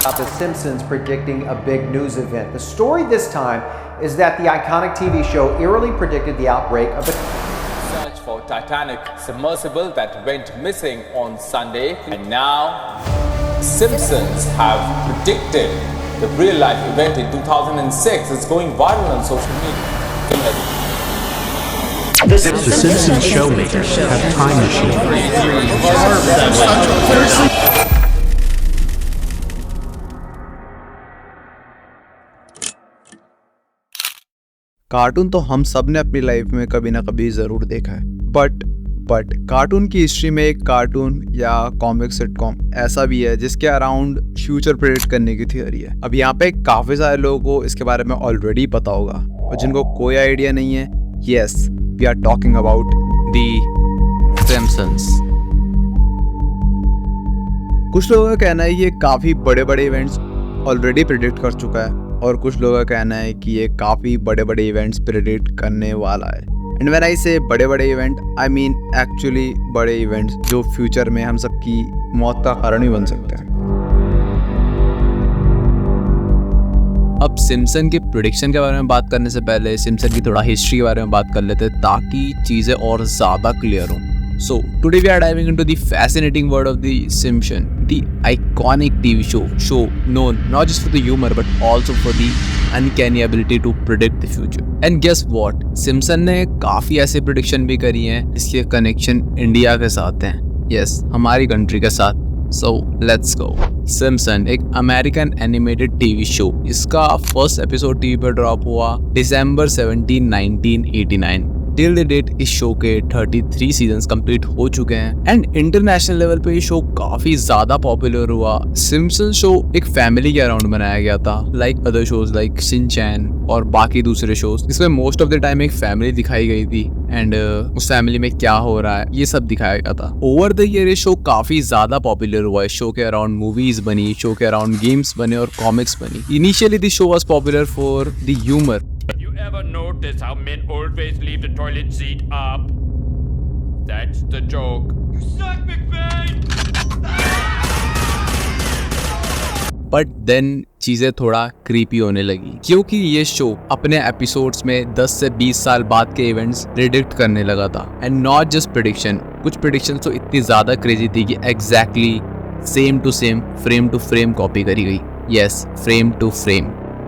about The Simpsons predicting a big news event. The story this time is that the iconic TV show eerily predicted the outbreak of the search for Titanic submersible that went missing on Sunday, and now Simpsons have predicted the real life event in 2006. It's going viral on social media. The Simpsons showmakers have time machines. Cartoon तो हम सब ने अपनी life में कभी ना कभी ज़रूर देखा है, बट कार्टून की हिस्ट्री में एक कार्टून या कॉमिक सिटकॉम ऐसा भी है जिसके अराउंड फ्यूचर प्रेडिक्ट करने की थियोरी है। अब यहाँ पे काफ़ी सारे लोगों को इसके बारे में ऑलरेडी पता होगा और जिनको कोई आइडिया नहीं है, yes, we are talking about the Simpsons. कुछ लोगों का कहना है ये काफ़ी बड़े बड़े इवेंट्स ऑलरेडी प्रेडिक्ट कर चुका है और कुछ लोगों का कहना है कि ये काफ़ी बड़े बड़े इवेंट्स प्रेडिक्ट करने वाला है। एंड व्हेन आई से बड़े बड़े इवेंट, आई मीन एक्चुअली बड़े इवेंट्स जो फ्यूचर में हम सबकी मौत का कारण ही बन सकते हैं। अब सिम्पसन के प्रेडिक्शन के बारे में बात करने से पहले सिम्पसन की थोड़ा हिस्ट्री के बारे में बात कर लेते हैं ताकि चीज़ें और ज़्यादा क्लियर हों। So today we are diving into the fascinating world of the Simpsons, the iconic TV show known not just for the humor but also for the uncanny ability to predict the future. And guess what? Simpsons ने काफ़ी ऐसे prediction भी करी हैं जिसके connection India के साथ हैं, yes, हमारी कंट्री के साथ। So let's go. Simpsons एक अमेरिकन एनिमेटेड टीवी शो, इसका फर्स्ट एपिसोड टीवी पर ड्रॉप हुआ दिसंबर 17, 1989। टिल द डेट इस शो के 33 सीजन्स कंप्लीट हो चुके हैं एंड इंटरनेशनल लेवल पे ये शो काफी ज्यादा पॉपुलर हुआ। सिम्पसन शो एक फैमिली के अराउंड बनाया गया था, like other shows like Shinchan और बाकी दूसरे शोज, जिसमें मोस्ट ऑफ द टाइम एक फैमिली दिखाई गई थी एंड उस फैमिली में क्या हो रहा है ये सब दिखाया गया था। ओवर द ईयर ये शो काफी ज्यादा पॉपुलर हुआ। इस शो के अराउंड मूवीज बनी, शो के अराउंड गेम्स बने और कॉमिक्स बनी। Initially this show was popular for the humour. Ever notice how men always leave the toilet seat up? That's the joke. You suck, McBain! But then चीजें थोड़ा creepy होने लगी क्योंकि ये शो अपने एपिसोड्स में 10 से 20 साल बाद के इवेंट्स प्रेडिक्ट करने लगा था। एंड नॉट जस्ट प्रेडिक्शन, कुछ प्रेडिक्शन तो इतनी ज्यादा क्रेजी थी कि exactly same to same, frame to frame copy करी गई। Yes, frame to frame.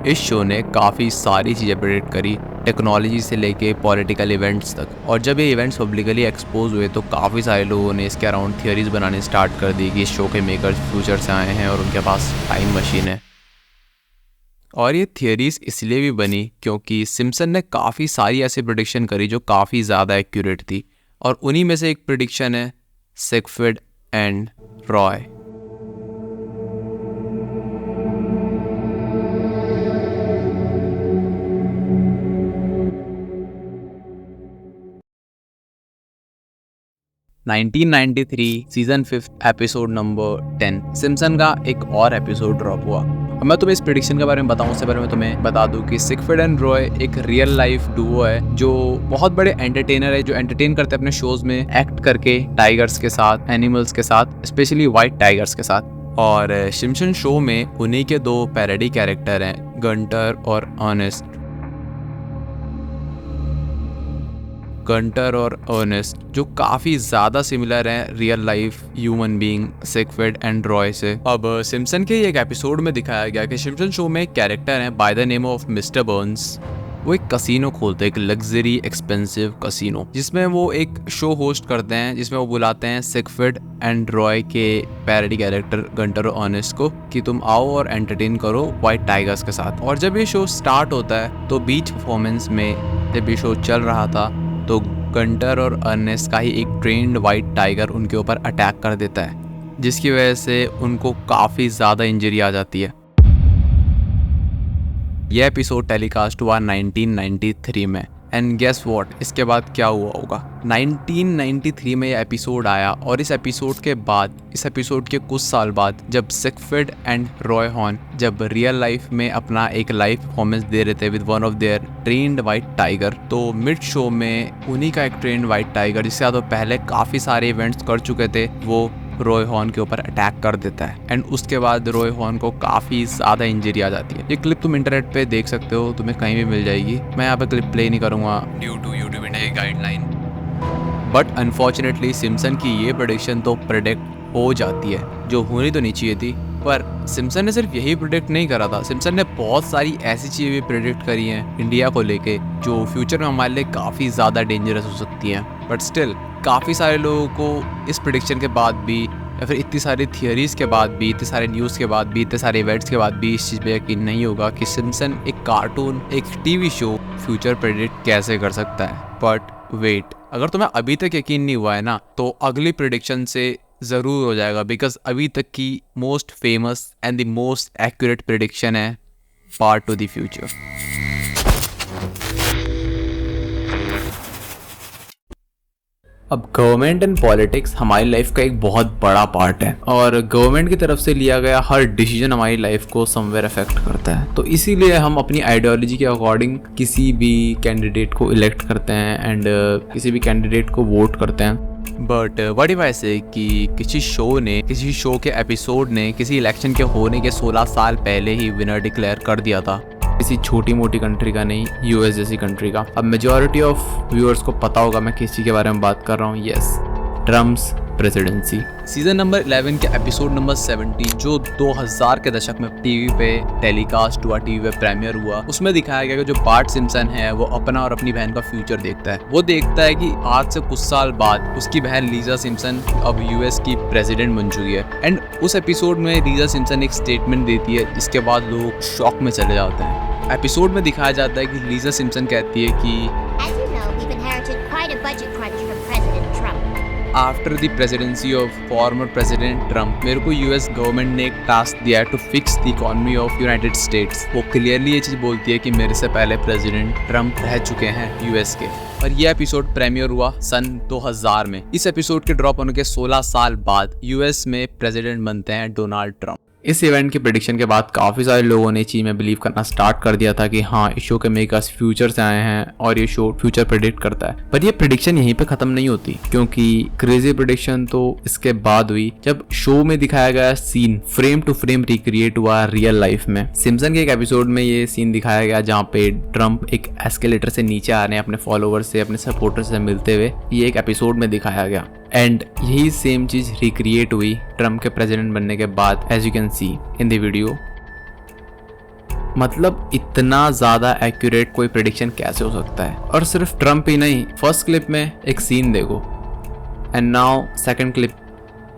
इस शो ने काफ़ी सारी चीज़ें प्रेडिक्ट करी, टेक्नोलॉजी से लेके पॉलिटिकल इवेंट्स तक। और जब ये इवेंट्स पब्लिकली एक्सपोज हुए तो काफ़ी सारे लोगों ने इसके अराउंड थियरीज बनाने स्टार्ट कर दी कि इस शो के मेकर्स फ्यूचर से आए हैं और उनके पास टाइम मशीन है। और ये थियरीज इसलिए भी बनी क्योंकि सिम्पसन ने काफ़ी सारी ऐसी प्रेडिक्शन करी जो काफ़ी ज़्यादा एक्यूरेट थी और उन्हीं में से एक प्रेडिक्शन है Siegfried and Roy. Season 5 episode number 10 Simpson का एक और एपिसोड ड्रॉप हुआ। अब मैं तुम्हें इस प्रेडिक्शन के बारे में बताऊं उससे पहले मैं तुम्हें बता दूं कि सिगफ्रिड एंड रॉय एक रियल लाइफ डुओ है जो बहुत बड़े एंटरटेनर है, जो एंटरटेन करते हैं अपने शोज में एक्ट करके टाइगर्स के साथ, एनिमल्स के साथ, स्पेशली वाइट टाइगर्स के साथ। और सिम्पसन शो में उन्हीं के दो पैरोडी कैरेक्टर हैं, गंटर और अर्नेस्ट, जो काफ़ी ज़्यादा सिमिलर हैं real life human being Siegfried and Roy से। अब सिम्पसन के एक एपिसोड में दिखाया गया कि सिम्पसन शो में एक कैरेक्टर है bye the name of mister Burns. वो एक कसिनो खोलते हैं, एक लग्जरी एक्सपेंसिव कसिनो, जिसमें वो एक शो होस्ट करते हैं जिसमें वो बुलाते हैं सिगफ्रिड एंड रॉय के पैरोडी कैरेक्टर गंटर और अर्नेस्ट को कि तुम आओ और एंटरटेन करो वाइट टाइगर्स के साथ। और जब ये शो स्टार्ट होता है तो बीच परफॉर्मेंस में जब ये शो चल रहा था तो गंटर और अर्नेस्ट का ही एक ट्रेन्ड वाइट टाइगर उनके ऊपर अटैक कर देता है, जिसकी वजह से उनको काफ़ी ज़्यादा इंजरी आ जाती है। यह एपिसोड टेलीकास्ट हुआ 1993 में एंड गेस व्हाट, इसके बाद क्या हुआ होगा। 1993 में यह एपिसोड आया और इस एपिसोड के कुछ साल बाद जब सिगफ्रिड एंड रॉय हॉर्न जब रियल लाइफ में अपना एक लाइव परफॉर्मेंस दे रहे थे with one of their trained white tiger, तो मिड शो में उन्हीं का एक ट्रेन्ड वाइट टाइगर जिससे तो पहले काफ़ी सारे इवेंट्स कर चुके थे, वो रॉय हॉर्न के ऊपर अटैक कर देता है एंड उसके बाद रॉय हॉर्न को काफ़ी ज़्यादा इंजरी आ जाती है। ये क्लिप तुम इंटरनेट पे देख सकते हो, तुम्हें कहीं भी मिल जाएगी। मैं यहाँ पे क्लिप प्ले नहीं करूँगा due to YouTube India guideline. But unfortunately Simpson की ये प्रेडिक्शन तो प्रेडिक्ट हो जाती है, जो होनी तो नहीं चाहिए थी। पर सिम्पसन ने सिर्फ यही प्रेडिक्ट नहीं करा था, सिम्पसन ने बहुत सारी ऐसी चीज़ें भी प्रेडिक्ट करी हैं इंडिया को लेके जो फ्यूचर में हमारे लिए काफ़ी ज़्यादा डेंजरस हो सकती हैं। बट स्टिल काफ़ी सारे लोगों को इस प्रेडिक्शन के बाद भी या फिर इतनी सारी थियरीज़ के बाद भी, इतने सारे न्यूज़ के बाद भी, इतने सारे इवेंट्स के बाद भी इस चीज़ पे यकीन नहीं होगा कि सिम्पसन एक कार्टून, एक टीवी शो फ्यूचर प्रेडिक्ट कैसे कर सकता है। बट वेट, अगर तुम्हें अभी तक यकीन नहीं हुआ है ना, तो अगली प्रेडिक्शन से ज़रूर हो जाएगा, बिकॉज अभी तक की most famous and the most accurate prediction है पार्ट टू द फ्यूचर। अब गवर्नमेंट एंड पॉलिटिक्स हमारी लाइफ का एक बहुत बड़ा पार्ट है और गवर्नमेंट की तरफ से लिया गया हर डिसीजन हमारी लाइफ को समवेयर अफेक्ट करता है। तो इसीलिए हम अपनी आइडियोलॉजी के अकॉर्डिंग किसी भी कैंडिडेट को इलेक्ट करते हैं एंड किसी भी कैंडिडेट को वोट करते हैं। बट व्हाट इफ आई से कि किसी शो के एपिसोड ने किसी इलेक्शन के होने के 16 साल पहले ही विनर डिक्लेयर कर दिया था, किसी छोटी मोटी कंट्री का नहीं, यूएस जैसी कंट्री का। अब मेजॉरिटी ऑफ व्यूअर्स को पता होगा मैं किस चीज़ के बारे में बात कर रहा हूँ। Yes, Trump's presidency. Season number 11 के एपिसोड नंबर 70 जो 2000 के दशक में टीवी पे टेलीकास्ट हुआ, टीवी पे प्रीमियर हुआ, उसमें दिखाया गया कि जो बार्ट सिम्पसन है वो अपना और अपनी बहन का फ्यूचर देखता है। वो देखता है कि आज से कुछ साल बाद उसकी बहन लीजा सिम्पसन अब यूएस की प्रेसिडेंट बन चुकी है। एंड उस एपिसोड में लीजा सिम्पसन एक स्टेटमेंट देती है जिसके बाद लोग शॉक में चले जाते हैं। एपिसोड में दिखाया जाता है कि लीजा सिम्पसन कहती है कि after the presidency of former president Trump, मेरे को यूएस गवर्नमेंट ने एक टास्क दिया है to fix the economy of United States. वो क्लियरली ये चीज़ बोलती है कि मेरे से पहले प्रेसिडेंट ट्रम्प रह चुके हैं यूएस के। और ये एपिसोड प्रीमियर हुआ सन 2000 में। इस एपिसोड के ड्रॉप होने के 16 साल बाद यूएस में प्रेसिडेंट बनते हैं डोनाल्ड ट्रम्प। इस इवेंट की प्रेडिक्शन के बाद काफ़ी सारे लोगों ने चीज़ में बिलीव करना स्टार्ट कर दिया था कि हाँ, इस शो के मेकर्स फ्यूचर से आए हैं और ये शो फ्यूचर प्रेडिक्ट करता है। पर ये प्रेडिक्शन यहीं पे ख़त्म नहीं होती, क्योंकि क्रेजी प्रेडिक्शन तो इसके बाद हुई जब शो में दिखाया गया scene frame to frame recreate हुआ रियल लाइफ में। सिम्पसन के एक एपिसोड में ये सीन दिखाया गया जहाँ पे ट्रम्प एक एस्केलेटर से नीचे आ रहे हैं अपने फॉलोअर से, अपने सपोर्टर से मिलते हुए। ये एक एपिसोड में दिखाया गया एंड यही सेम चीज रिक्रिएट हुई ट्रम्प के प्रेसिडेंट बनने के बाद, as you can see in the video. मतलब इतना ज्यादा एक्यूरेट कोई प्रेडिक्शन कैसे हो सकता है? और सिर्फ ट्रम्प ही नहीं, फर्स्ट क्लिप में एक सीन देखो and now second clip.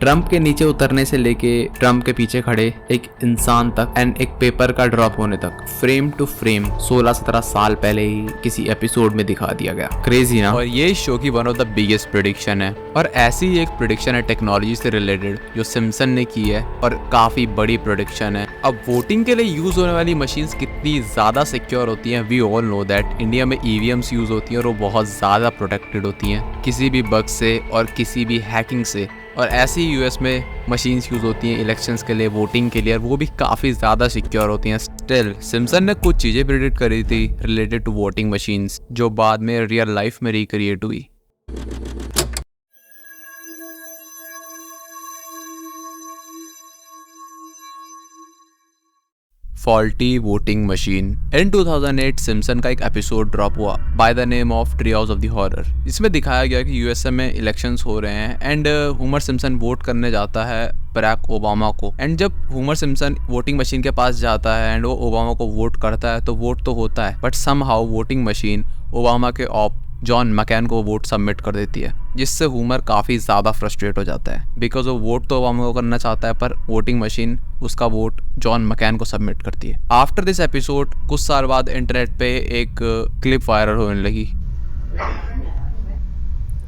Trump के नीचे उतरने से लेके ट्रम्प के पीछे खड़े एक इंसान तक एंड एक पेपर का ड्रॉप होने तक, फ्रेम टू फ्रेम 16-17 साल पहले ही किसी एपिसोड में दिखा दिया गया। क्रेजी ना? और ये शो की one of the biggest prediction है और ऐसी ही एक प्रेडिक्शन है टेक्नोलॉजी से रिलेटेड जो सिम्पसन ने की है और काफी बड़ी प्रेडिक्शन है। अब वोटिंग के लिए यूज होने वाली मशीन्स कितनी ज्यादा सिक्योर होती हैं, we all know that. India में ईवीएम्स यूज होती हैं और वो बहुत ज्यादा प्रोटेक्टेड होती हैं किसी भी बग से और किसी भी हैकिंग से। और ऐसी यूएस में मशीन्स यूज़ होती हैं इलेक्शंस के लिए, वोटिंग के लिए, और वो भी काफ़ी ज़्यादा सिक्योर होती हैं। स्टिल सिम्पसन ने कुछ चीज़ें प्रेडिक्ट करी थी रिलेटेड टू वोटिंग मशीन्स जो बाद में रियल लाइफ में रिक्रिएट हुई। Faulty voting machine. In 2008 Simpson का एक एपिसोड ड्रॉप हुआ by the name of Treehouse of the Horror. इसमें दिखाया गया कि यूएसए में इलेक्शंस हो रहे हैं एंड होमर सिम्पसन वोट करने जाता है बराक ओबामा को। एंड जब होमर सिम्पसन वोटिंग मशीन के पास जाता है एंड वो ओबामा को वोट करता है तो वोट तो होता है, but somehow voting machine Obama के ऑप जॉन मैकेन को वोट सबमिट कर देती है, जिससे होमर काफ़ी ज़्यादा फ्रस्ट्रेट हो जाता है बिकॉज वो वोट तो ओबामा को करना चाहता है पर वोटिंग मशीन उसका वोट जॉन मैकेन को सबमिट करती है। आफ्टर दिस एपिसोड कुछ साल बाद इंटरनेट पे एक क्लिप वायरल होने लगी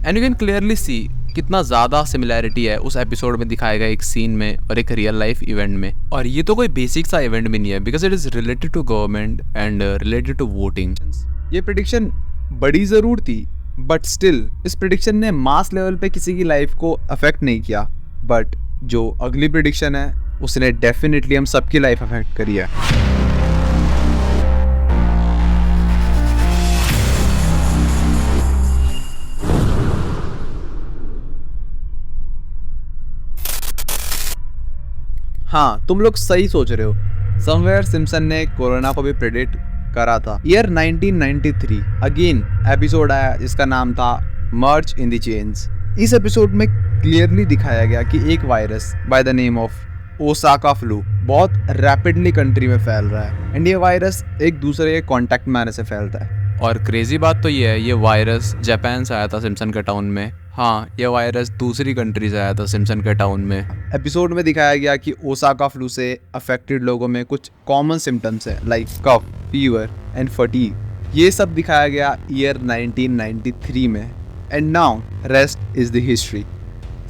and you can clearly see कितना ज़्यादा सिमिलैरिटी है उस एपिसोड में दिखाया गया एक सीन में और एक रियल लाइफ इवेंट में। और ये तो कोई बेसिक सा इवेंट भी नहीं है because it is related to government and related to voting. ये प्रेडिक्शन बड़ी ज़रूर थी बट स्टिल इस प्रेडिक्शन ने मास लेवल पे किसी की लाइफ को अफेक्ट नहीं किया, बट जो अगली प्रेडिक्शन है उसने डेफिनेटली हम सबकी लाइफ अफेक्ट करी है। हाँ, तुम लोग सही सोच रहे हो। समवेयर सिम्पसन ने कोरोना को भी प्रेडिक्ट करा था। ईयर 1993 अगेन एपिसोड आया जिसका नाम था मर्ज इन द चेन्स। इस एपिसोड में क्लियरली दिखाया गया कि एक virus bye the name of Osaka flu बहुत रैपिडली कंट्री में फैल रहा है एंड ये वायरस एक दूसरे के कॉन्टैक्ट में आने से फैलता है। और क्रेजी बात तो ये है, ये वायरस जापान से आया था सिम्पसन के टाउन में। हाँ, ये वायरस दूसरी कंट्री से आया था सिम्पसन के टाउन में। एपिसोड में दिखाया गया कि ओसाका फ्लू से अफेक्टेड लोगों में कुछ कॉमन सिम्टम्स हैं like cough, fever and fatigue. ये सब दिखाया गया ईयर 1993 में and now rest is the history.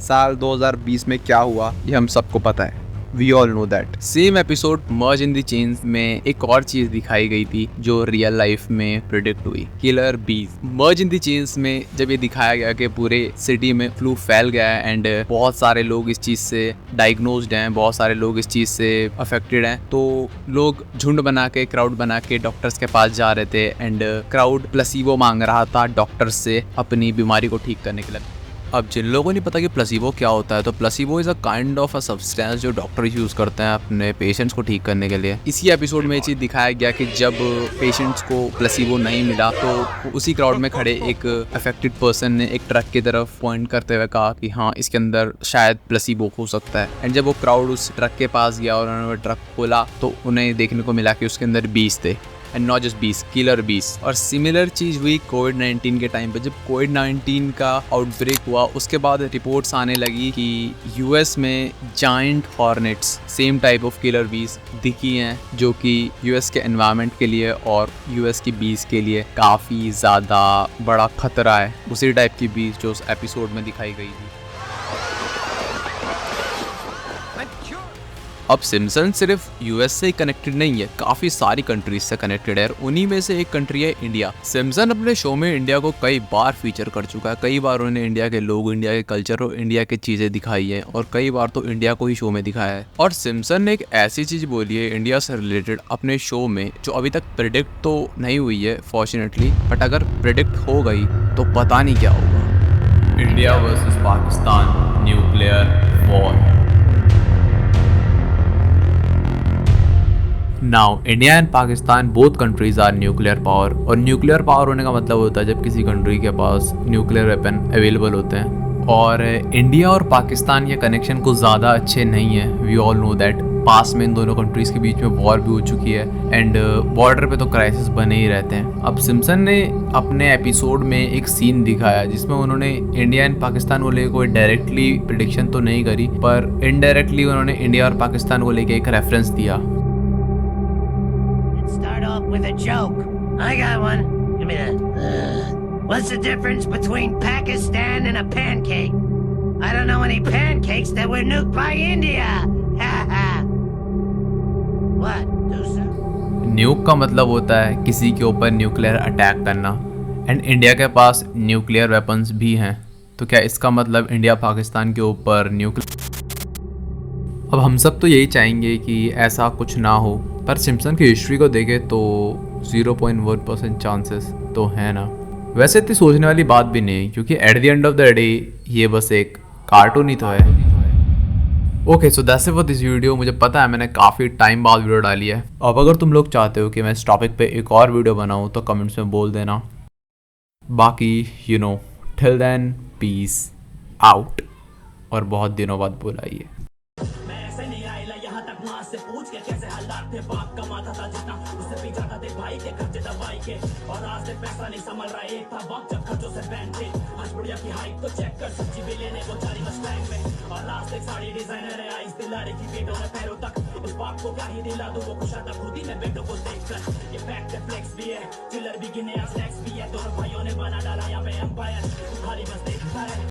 साल 2020 में क्या हुआ ये हम सबको पता है। We all know that. Same episode merge in the chains में एक और चीज दिखाई गई थी जो रियल लाइफ में प्रेडिक्ट हुई, किलर बीज। मर्ज इन द चेन्स में जब ये दिखाया गया कि पूरे सिटी में फ्लू फैल गया है एंड बहुत सारे लोग इस चीज से डायग्नोज्ड हैं, बहुत सारे लोग इस चीज से अफेक्टेड हैं, तो लोग झुंड बना के, क्राउड बना के डॉक्टर्स के पास जा रहे थे एंड क्राउड प्लेसिबो मांग रहा था डॉक्टर्स से अपनी बीमारी को ठीक करने के लिए। अब जिन लोगों को नहीं पता कि प्लेसिबो क्या होता है, तो placebo is a kind of a substance जो डॉक्टर यूज़ करते हैं अपने पेशेंट्स को ठीक करने के लिए। इसी एपिसोड में ये चीज़ दिखाया गया कि जब पेशेंट्स को प्लेसिबो नहीं मिला तो उसी क्राउड में खड़े एक अफेक्टेड पर्सन ने एक ट्रक की तरफ पॉइंट करते हुए कहा कि हाँ, इसके अंदर शायद प्लेसिबो हो सकता है। एंड जब वो क्राउड उस ट्रक के पास गया और उन्होंने ट्रक खोला तो उन्हें देखने को मिला कि उसके अंदर बीज थे एंड नॉट जस्ट बीस, किलर बीस। और सिमिलर चीज़ हुई कोविड-19 के टाइम पे। जब कोविड-19 का आउटब्रेक हुआ उसके बाद रिपोर्ट्स आने लगी कि यूएस में giant hornets, same type of killer बीस दिखी हैं जो कि यूएस के एनवायरनमेंट के लिए और यूएस की बीस के लिए काफ़ी ज़्यादा बड़ा खतरा है। उसी टाइप की बीज जो उस एपिसोड में दिखाई गई थी। अब सिम्पसन सिर्फ यूएस से ही कनेक्टेड नहीं है, काफ़ी सारी कंट्रीज से कनेक्टेड है और उन्हीं में से एक कंट्री है इंडिया। सिम्पसन अपने शो में इंडिया को कई बार फीचर कर चुका है, कई बार उन्होंने इंडिया के लोग, इंडिया के कल्चर और इंडिया की चीज़ें दिखाई है और कई बार तो इंडिया को ही शो में दिखाया है। और सिम्पसन ने एक ऐसी चीज़ बोली है इंडिया से रिलेटेड अपने शो में जो अभी तक प्रेडिक्ट तो नहीं हुई है फॉर्चुनेटली, बट अगर प्रेडिक्ट हो गई तो पता नहीं क्या होगा। India versus Pakistan nuclear war. Now India and Pakistan both countries are nuclear power, और न्यूक्लियर पावर होने का मतलब होता है जब किसी कंट्री के पास न्यूक्लियर वेपन अवेलेबल होते हैं। और इंडिया और पाकिस्तान के कनेक्शन कुछ ज़्यादा अच्छे नहीं है, वी ऑल नो दैट। पास में इन दोनों कंट्रीज़ के बीच में वॉर भी हो चुकी है एंड बॉर्डर पे तो क्राइसिस बने ही रहते हैं। अब सिम्पसन ने अपने एपिसोड में एक सीन दिखाया जिसमें उन्होंने इंडिया एंड पाकिस्तान को लेकर कोई डायरेक्टली प्रेडिक्शन तो नहीं करी, पर इनडायरेक्टली उन्होंने इंडिया और पाकिस्तान को लेकर एक रेफरेंस दिया। Start off with a joke. I got one. Give me that. What's the difference between Pakistan and a pancake? I don't know any pancakes that were nuked by India. Ha ha. What? Do something. न्यूक का मतलब होता है किसी के ऊपर nuclear attack करना and India के पास nuclear weapons भी हैं, तो क्या इसका मतलब इंडिया पाकिस्तान के ऊपर न्यूक्लियर? अब हम सब तो यही चाहेंगे कि ऐसा कुछ ना हो, पर सिम्पसन की हिस्ट्री को देखें तो 0.1% चांसेस तो है ना। वैसे इतनी सोचने वाली बात भी नहीं, क्योंकि at the end of the day ये बस एक कार्टून ही तो है। Okay, so that's it for this video. मुझे पता है मैंने काफ़ी टाइम बाद वीडियो डाली है। अब अगर तुम लोग चाहते हो कि मैं इस टॉपिक पे एक और वीडियो बनाऊँ तो कमेंट्स में बोल देना। बाकी you know, till then peace out. और बहुत दिनों बाद बुलाइए। से पूछ के कैसे हालात थे, बाप कमाता था जितना उससे भी ज्यादा थे भाई के खर्चे दवाई के, और आज से पैसा नहीं संभल रहा। एक था वक्त जब खर्चों से बैन थे, आज बुढ़िया की हाइट तो चेक कर, सब्जी भी लेने को जा रही मस्टैंग में, और आज एक साड़ी डिजाइनर है, आइस दिलारी की बेटों में पैरों तक। उस बाप को क्या ही दिला दूं, वो खुश आता खुद ही में बेटों को देखकर। ये बैक पे फ्लेक्स भी है, चिल्लर भी गिने, आज टैक्स भी है, दोनों भाइयों ने बना डाला यहाँ पे एम्पायर। खाली बस देखता है।